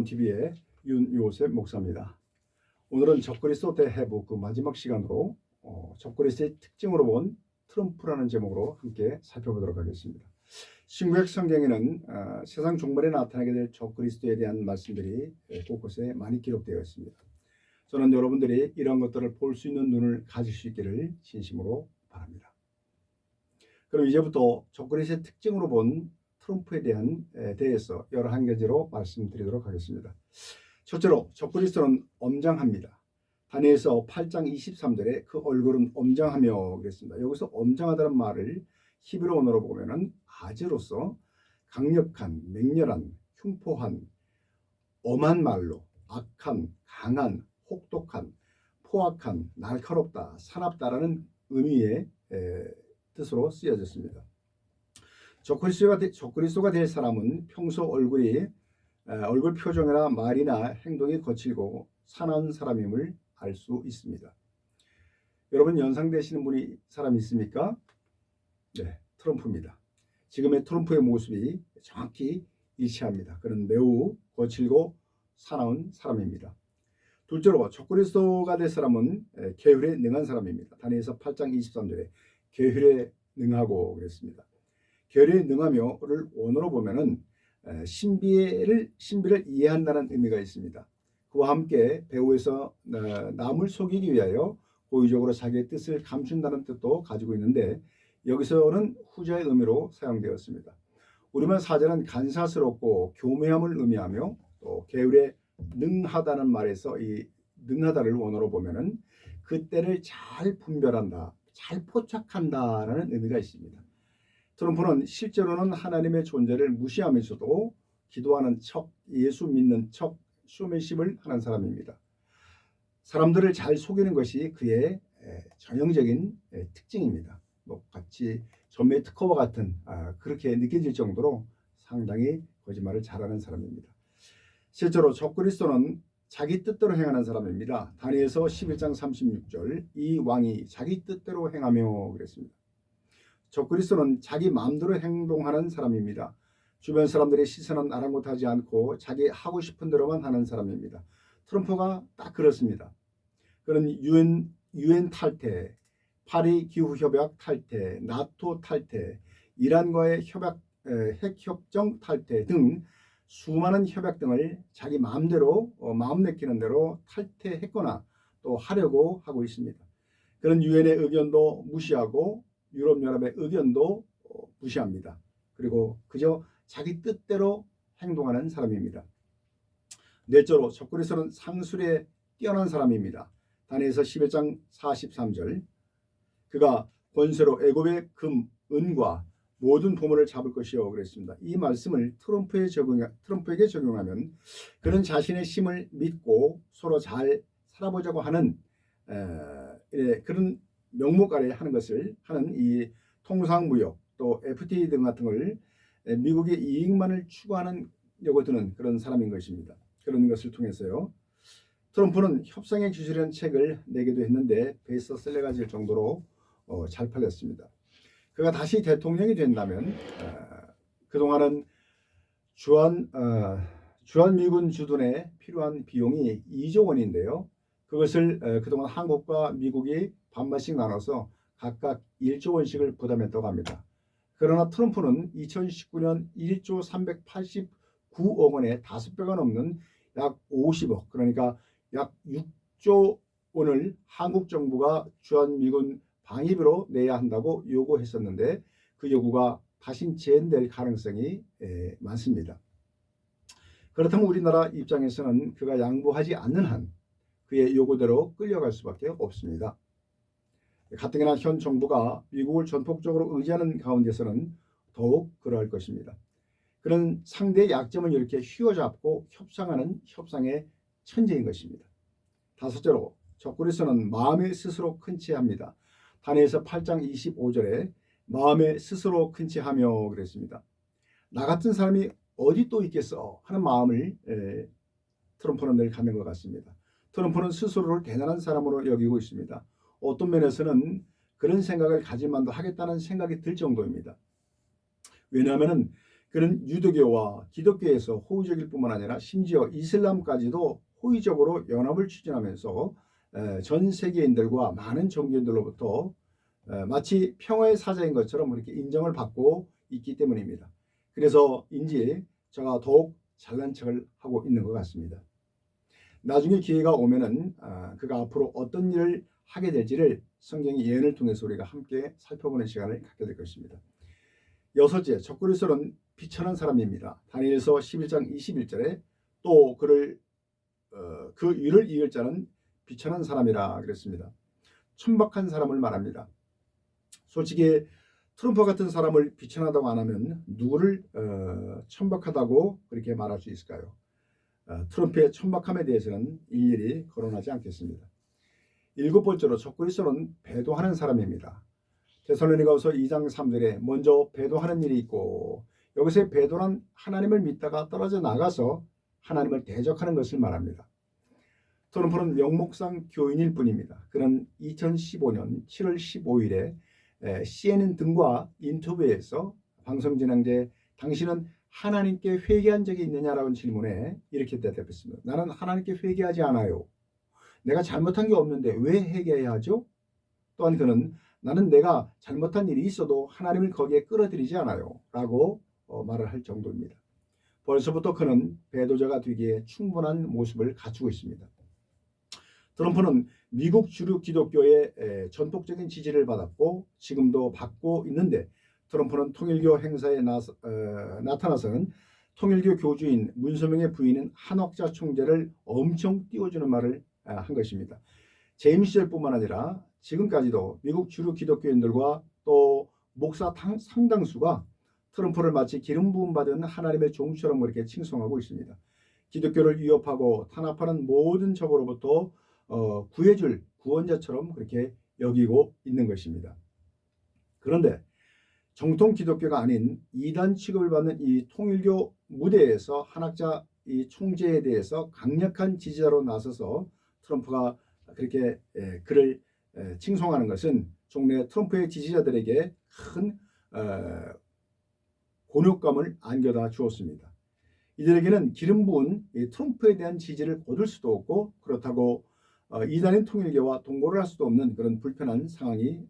TV의 윤요셉 목사입니다. 오늘은 적그리스도 대해부 그 마지막 시간으로 적그리스도의 특징으로 본 트럼프라는 제목으로 함께 살펴보도록 하겠습니다. 신구약 성경에는 세상 종말에 나타나게 될 적그리스도에 대한 말씀들이 곳곳에 많이 기록되어 있습니다. 저는 여러분들이 이런 것들을 볼 수 있는 눈을 가질 수 있기를 진심으로 바랍니다. 그럼 이제부터 적그리스도의 특징으로 본 트럼프에 대해서 여러 한 가지로 말씀드리도록 하겠습니다. 첫째로 적그리스도는 엄장합니다. 다니엘서 8장 23절에 그 얼굴은 엄장하며 그랬습니다. 여기서 엄장하다는 말을 히브리 언어로 보면은 아즈로서 강력한, 맹렬한, 흉포한, 엄한 말로 악한, 강한, 혹독한, 포악한, 날카롭다, 사납다라는 의미의 뜻으로 쓰여졌습니다. 적그리스도가 될 사람은 평소 얼굴 표정이나 말이나 행동이 거칠고 사나운 사람임을 알 수 있습니다. 여러분 연상되시는 사람이 있습니까? 네, 트럼프입니다. 지금의 트럼프의 모습이 정확히 일치합니다. 그는 매우 거칠고 사나운 사람입니다. 둘째로 적그리스도가 될 사람은 계율에 능한 사람입니다. 다니엘서 8장 23절에 계율에 능하고 그랬습니다. 계율에 능하며를 원어로 보면은 신비를 이해한다는 의미가 있습니다. 그와 함께 배후에서 남을 속이기 위하여 고의적으로 자기의 뜻을 감춘다는 뜻도 가지고 있는데 여기서는 후자의 의미로 사용되었습니다. 우리말 사전은 간사스럽고 교묘함을 의미하며 또 계율에 능하다는 말에서 이 능하다를 원어로 보면은 그 때를 잘 분별한다, 잘 포착한다라는 의미가 있습니다. 트럼프는 실제로는 하나님의 존재를 무시하면서도 기도하는 척, 예수 믿는 척, 쇼맨십을 하는 사람입니다. 사람들을 잘 속이는 것이 그의 전형적인 특징입니다. 같이 전매 특허와 같은 그렇게 느껴질 정도로 상당히 거짓말을 잘하는 사람입니다. 실제로 적그리스도는 자기 뜻대로 행하는 사람입니다. 다니엘서 11장 36절 이 왕이 자기 뜻대로 행하며 그랬습니다. 적그리스도는 자기 마음대로 행동하는 사람입니다. 주변 사람들의 시선은 아랑곳하지 않고 자기 하고 싶은 대로만 하는 사람입니다. 트럼프가 딱 그렇습니다. 그는 유엔 탈퇴, 파리 기후협약 탈퇴, 나토 탈퇴, 이란과의 핵협정 탈퇴 등 수많은 협약 등을 자기 마음대로 마음 내키는 대로 탈퇴했거나 또 하려고 하고 있습니다. 그는 유엔의 의견도 무시하고 유럽연합의 의견도 무시합니다. 그리고 그저 자기 뜻대로 행동하는 사람입니다. 넷째로 적그리스도는 상술에 뛰어난 사람입니다. 다니엘서 11장 43절 그가 권세로 애굽의 금, 은과 모든 보물을 잡을 것이요 그랬습니다. 이 말씀을 트럼프에게 적용하면 그는 자신의 힘을 믿고 서로 잘 살아보자고 하는 그런 명목 아래 하는 이 통상무역 또 FTA 등 같은 걸 미국의 이익만을 추구하려고 드는 그런 사람인 것입니다. 그런 것을 통해서요. 트럼프는 협상의 기술이라는 책을 내기도 했는데 베스트셀러가 될 정도로 잘 팔렸습니다. 그가 다시 대통령이 된다면 그동안은 주한미군 주둔에 필요한 비용이 2조 원인데요. 그것을 그동안 한국과 미국이 반반씩 나눠서 각각 1조 원씩을 부담했다고 합니다. 그러나 트럼프는 2019년 1조 389억 원의 5배가 넘는 약 50억 그러니까 약 6조 원을 한국 정부가 주한미군 방위비로 내야 한다고 요구했었는데 그 요구가 다시 제한될 가능성이 많습니다. 그렇다면 우리나라 입장에서는 그가 양보하지 않는 한 그의 요구대로 끌려갈 수밖에 없습니다. 가뜩이나 현 정부가 미국을 전폭적으로 의지하는 가운데서는 더욱 그러할 것입니다. 그런 상대의 약점을 이렇게 휘어잡고 협상하는 협상의 천재인 것입니다. 다섯째로 적그리스도는 마음에 스스로 큰 체합니다. 다니엘서 8장 25절에 마음에 스스로 큰 체하며 그랬습니다. 나 같은 사람이 어디 또 있겠어 하는 마음을 트럼프는 늘 갖는 것 같습니다. 트럼프는 스스로를 대단한 사람으로 여기고 있습니다. 어떤 면에서는 그런 생각을 가질 만도 하겠다는 생각이 들 정도입니다. 왜냐하면 그는 유대교와 기독교에서 호의적일 뿐만 아니라 심지어 이슬람까지도 호의적으로 연합을 추진하면서 전 세계인들과 많은 종교인들로부터 마치 평화의 사자인 것처럼 그렇게 인정을 받고 있기 때문입니다. 그래서인지 제가 더욱 잘난 척을 하고 있는 것 같습니다. 나중에 기회가 오면은 그가 앞으로 어떤 일을 하게 될지를 성경의 예언을 통해서 우리가 함께 살펴보는 시간을 갖게 될 것입니다. 여섯째, 적그리스도는 비천한 사람입니다. 다니엘서 11장 21절에 또 그를 그 위를 이을 자는 비천한 사람이라 그랬습니다. 천박한 사람을 말합니다. 솔직히 트럼프 같은 사람을 비천하다고 안 하면 누구를 천박하다고 그렇게 말할 수 있을까요? 트럼프의 천박함에 대해서는 일일이 거론하지 않겠습니다. 일곱 번째로 적그리스도는 배도하는 사람입니다. 데살로니가후서 2장 3절에 먼저 배도하는 일이 있고, 여기서의 배도란 하나님을 믿다가 떨어져 나가서 하나님을 대적하는 것을 말합니다. 트럼프는 명목상 교인일 뿐입니다. 그는 2015년 7월 15일에 CNN 등과 인터뷰에서 방송진행제 당신은 하나님께 회개한 적이 있느냐라는 질문에 이렇게 대답했습니다. 나는 하나님께 회개하지 않아요. 내가 잘못한 게 없는데 왜 회개해야 하죠? 또한 그는 나는 내가 잘못한 일이 있어도 하나님을 거기에 끌어들이지 않아요 라고 말을 할 정도입니다. 벌써부터 그는 배도자가 되기에 충분한 모습을 갖추고 있습니다. 트럼프는 미국 주류 기독교의 전폭적인 지지를 받았고 지금도 받고 있는데, 트럼프는 통일교 행사에 나타나서는 통일교 교주인 문서명의 부인인 한학자 총재를 엄청 띄워주는 말을 한 것입니다. 재임 시절뿐만 아니라 지금까지도 미국 주류 기독교인들과 또 목사 상당수가 트럼프를 마치 기름 부음 받은 하나님의 종처럼 그렇게 칭송하고 있습니다. 기독교를 위협하고 탄압하는 모든 적으로부터 구해줄 구원자처럼 그렇게 여기고 있는 것입니다. 그런데 정통 기독교가 아닌 이단 취급을 받는 이 통일교 무대에서 한학자 이 총재에 대해서 강력한 지지자로 나서서 트럼프가 그렇게 그를 칭송하는 것은 종래 트럼프의 지지자들에게 큰 곤욕감을 안겨다 주었습니다. 이들에게는 기름 부은 트럼프에 대한 지지를 거둘 수도 없고, 그렇다고 이단인 통일교와 동거를 할 수도 없는 그런 불편한 상황이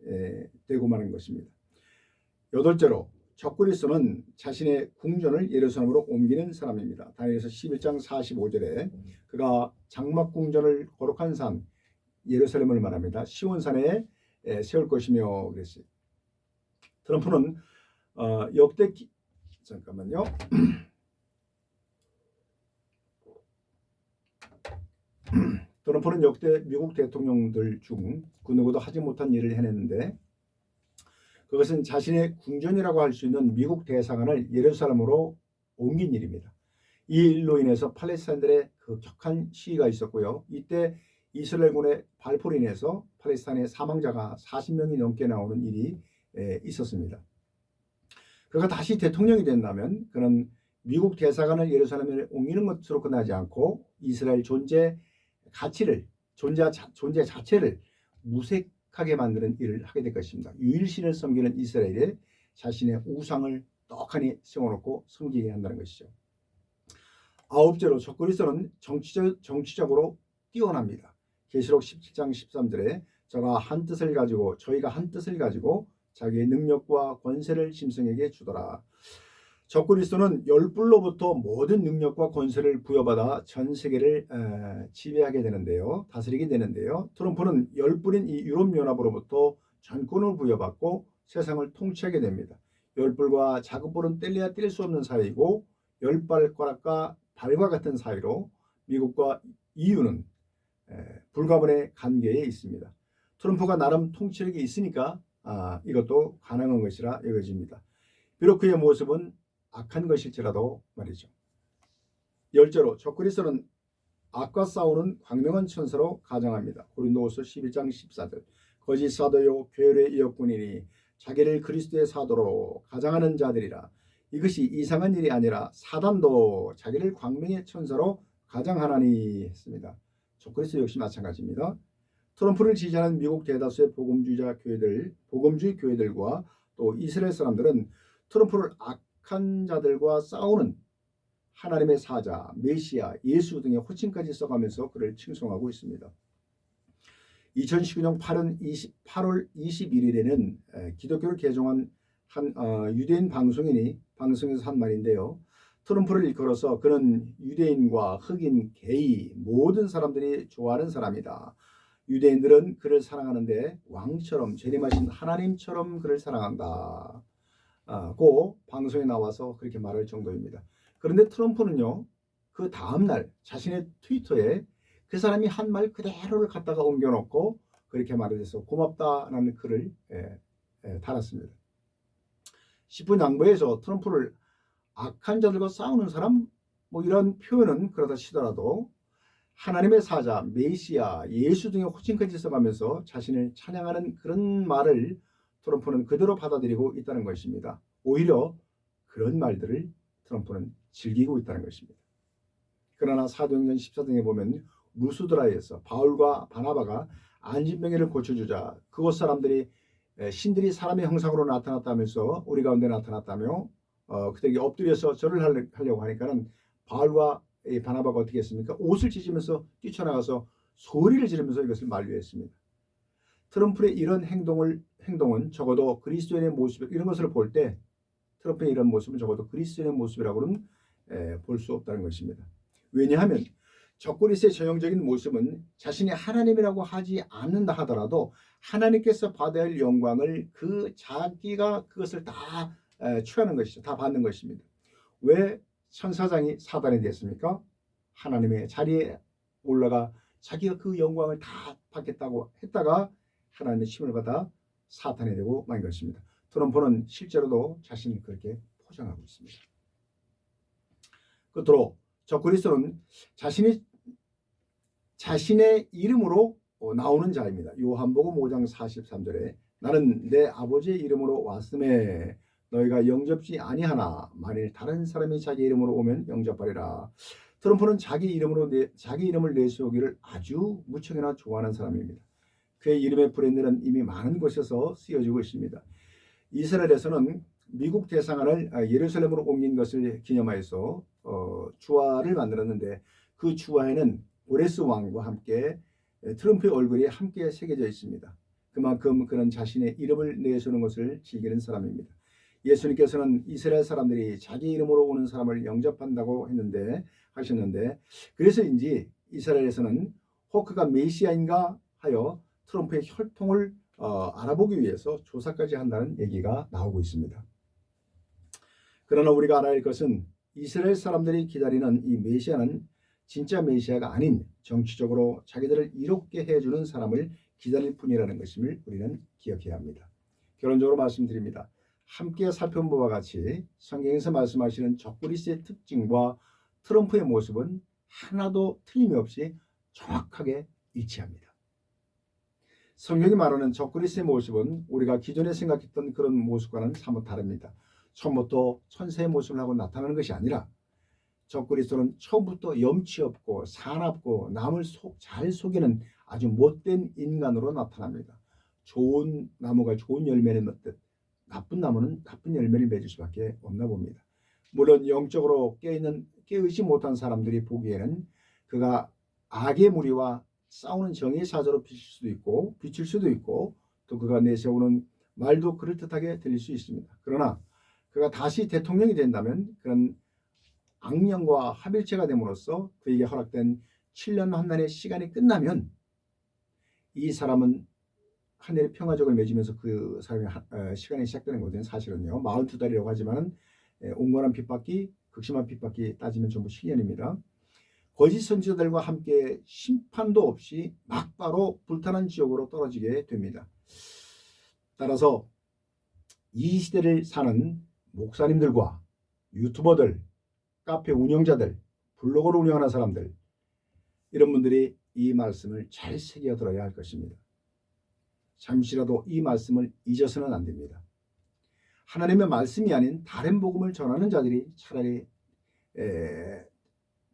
되고 마는 것입니다. 여덟째로 적그리스도는 자신의 궁전을 예루살렘으로 옮기는 사람입니다. 다니엘서 11장 45절에 그가 장막 궁전을 거룩한 산 예루살렘을 말합니다. 시온산에 세울 것이며 그랬어요. 트럼프는 잠깐만요. 트럼프는 역대 미국 대통령들 중 그 누구도 하지 못한 일을 해냈는데, 그것은 자신의 궁전이라고 할 수 있는 미국 대사관을 예루살렘으로 옮긴 일입니다. 이 일로 인해서 팔레스타인들의 격한 시위가 있었고요. 이때 이스라엘군의 발포로 인해서 팔레스타인의 사망자가 40명이 넘게 나오는 일이 있었습니다. 그가 다시 대통령이 된다면 그는 미국 대사관을 예루살렘에 옮기는 것으로 끝나지 않고 이스라엘 존재 가치를, 존재 자체를 무색하게 만드는 일을 하게 될 것입니다. 유일신을 섬기는 이스라엘에 자신의 우상을 떡하니 세워놓고 섬기게 한다는 것이죠. 아홉째로 적그리스도는 정치적으로 뛰어납니다. 계시록 17장 13절에 저희가 한 뜻을 가지고 자기의 능력과 권세를 짐승에게 주더라. 적그리스도는 열불로부터 모든 능력과 권세를 부여받아 전 세계를 지배하게 되는데요. 다스리게 되는데요. 트럼프는 열불인 이 유럽연합으로부터 전권을 부여받고 세상을 통치하게 됩니다. 열불과 작은 불은 뗄래야 뗄 수 없는 사이이고, 열발가락과 발과 같은 사이로 미국과 EU는 불가분의 관계에 있습니다. 트럼프가 나름 통치력이 있으니까 이것도 가능한 것이라 여겨집니다. 비록 그의 모습은 악한 것일지라도 말이죠. 열째로 적그리스도는 악과 싸우는 광명한 천사로 가정합니다. 고린도후서 11장 14절 거짓 사도요 괴뢰의 이역군이니 자기를 그리스도의 사도로 가장하는 자들이라. 이것이 이상한 일이 아니라 사단도 자기를 광명의 천사로 가장하나니 했습니다. 적그리스도 역시 마찬가지입니다. 트럼프를 지지하는 미국 대다수의 복음주의 교회들과 또 이스라엘 사람들은 트럼프를 악한 악한 자들과 싸우는 하나님의 사자, 메시아, 예수 등의 호칭까지 써가면서 그를 칭송하고 있습니다. 2019년 8월 21일에는 기독교를 개종한 한 유대인 방송인이 방송에서 한 말인데요. 트럼프를 일컬어서 그는 유대인과 흑인, 게이 모든 사람들이 좋아하는 사람이다. 유대인들은 그를 사랑하는데 왕처럼 재림하신 하나님처럼 그를 사랑한다. 고 방송에 나와서 그렇게 말할 정도입니다. 그런데 트럼프는요, 그 다음날 자신의 트위터에 그 사람이 한 말 그대로를 갖다가 옮겨놓고 그렇게 말을 해서 고맙다라는 글을 달았습니다. 10분 양보해서 트럼프를 악한 자들과 싸우는 사람 뭐 이런 표현은 그러다 치더라도 하나님의 사자, 메시아, 예수 등의 호칭까지 써가면서 자신을 찬양하는 그런 말을 트럼프는 그대로 받아들이고 있다는 것입니다. 오히려 그런 말들을 트럼프는 즐기고 있다는 것입니다. 그러나 사도행전 14장에 보면 루스드라에서 바울과 바나바가 안진병이를 고쳐주자 그곳 사람들이 신들이 사람의 형상으로 나타났다면서 우리 가운데 나타났다며 그들에게 엎드려서 절을 하려고 하니까는 바울과 바나바가 어떻게 했습니까? 옷을 찢으면서 뛰쳐나가서 소리를 지르면서 이것을 만류했습니다. 트럼프의 이런 행동은 적어도 그리스도인의 모습 이런 것을 볼 때 트럼프의 이런 모습은 적어도 그리스도인의 모습이라고는 볼 수 없다는 것입니다. 왜냐하면 적그리스도의 전형적인 모습은 자신이 하나님이라고 하지 않는다 하더라도 하나님께서 받아야 할 영광을 자기가 그것을 다 취하는 것이죠. 다 받는 것입니다. 왜 천사장이 사단이 됐습니까? 하나님의 자리에 올라가 자기가 그 영광을 다 받겠다고 했다가 하나님의 힘을 받아 사탄이 되고 만 것입니다. 트럼프는 실제로도 자신이 그렇게 포장하고 있습니다. 끝으로 적그리스도는 자신의 이름으로 나오는 자입니다. 요한복음 5장 43절에 나는 내 아버지의 이름으로 왔음에 너희가 영접지 아니하나 만일 다른 사람이 자기 이름으로 오면 영접하리라. 트럼프는 자기 이름을 내세우기를 아주 무척이나 좋아하는 사람입니다. 그의 이름의 브랜드는 이미 많은 곳에서 쓰여지고 있습니다. 이스라엘에서는 미국 대사관을 예루살렘으로 옮긴 것을 기념하여서 주화를 만들었는데 그 주화에는 보레스 왕과 함께 트럼프의 얼굴이 함께 새겨져 있습니다. 그만큼 그는 자신의 이름을 내세우는 것을 즐기는 사람입니다. 예수님께서는 이스라엘 사람들이 자기 이름으로 오는 사람을 영접한다고 하셨는데 그래서인지 이스라엘에서는 호크가 메시아인가 하여 트럼프의 혈통을 알아보기 위해서 조사까지 한다는 얘기가 나오고 있습니다. 그러나 우리가 알아야 할 것은 이스라엘 사람들이 기다리는 이 메시아는 진짜 메시아가 아닌 정치적으로 자기들을 이롭게 해주는 사람을 기다릴 뿐이라는 것임을 우리는 기억해야 합니다. 결론적으로 말씀드립니다. 함께 살펴본 바와 같이 성경에서 말씀하시는 적그리스도의 특징과 트럼프의 모습은 하나도 틀림없이 정확하게 일치합니다. 성경이 말하는 적그리스도의 모습은 우리가 기존에 생각했던 그런 모습과는 사뭇 다릅니다. 처음부터 천사의 모습을 하고 나타나는 것이 아니라 적그리스도는 처음부터 염치 없고 사납고 남을 잘 속이는 아주 못된 인간으로 나타납니다. 좋은 나무가 좋은 열매를 맺듯 나쁜 나무는 나쁜 열매를 맺을 수밖에 없나 봅니다. 물론 영적으로 깨어있지 못한 사람들이 보기에는 그가 악의 무리와 싸우는 정의의 사자로 비칠 수도 있고 또 그가 내세우는 말도 그럴듯하게 들릴 수 있습니다. 그러나 그가 다시 대통령이 된다면 그런 악령과 합일체가 됨으로써 그에게 허락된 7년 환난의 시간이 끝나면 이 사람은 하늘의 평화적을 맺으면서 그 사람의 시간이 시작되는 거거든요. 사실은요. 42달이라고 하지만 온건한 핍박이 극심한 핍박이 따지면 전부 7년입니다. 거짓 선지자들과 함께 심판도 없이 막바로 불타는 지옥으로 떨어지게 됩니다. 따라서 이 시대를 사는 목사님들과 유튜버들, 카페 운영자들, 블로그를 운영하는 사람들 이런 분들이 이 말씀을 잘 새겨들어야 할 것입니다. 잠시라도 이 말씀을 잊어서는 안 됩니다. 하나님의 말씀이 아닌 다른 복음을 전하는 자들이 차라리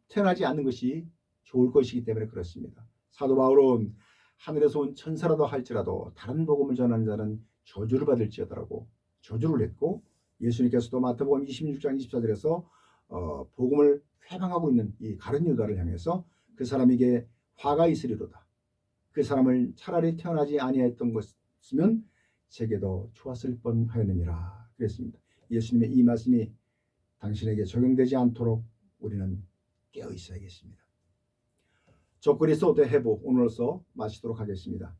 태어나지 않는 것이 좋을 것이기 때문에 그렇습니다. 사도 바울은 하늘에서 온 천사라도 할지라도 다른 복음을 전하는 자는 저주를 받을지어다라고 저주를 했고 예수님께서도 마태복음 26장 24절에서 복음을 회방하고 있는 이 가룟 유다를 향해서 그 사람에게 화가 있으리로다. 그 사람을 차라리 태어나지 아니했던 것이면 제게 더 좋았을 뻔하였느니라 그랬습니다. 예수님의 이 말씀이 당신에게 적용되지 않도록 우리는 깨어 있어야겠습니다. 적그리스도 대 해보 오늘로써 마치도록 하겠습니다.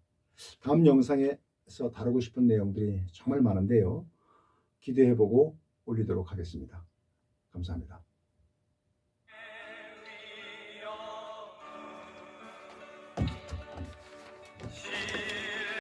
다음 영상에서 다루고 싶은 내용들이 정말 많은데요. 기대해보고 올리도록 하겠습니다. 감사합니다.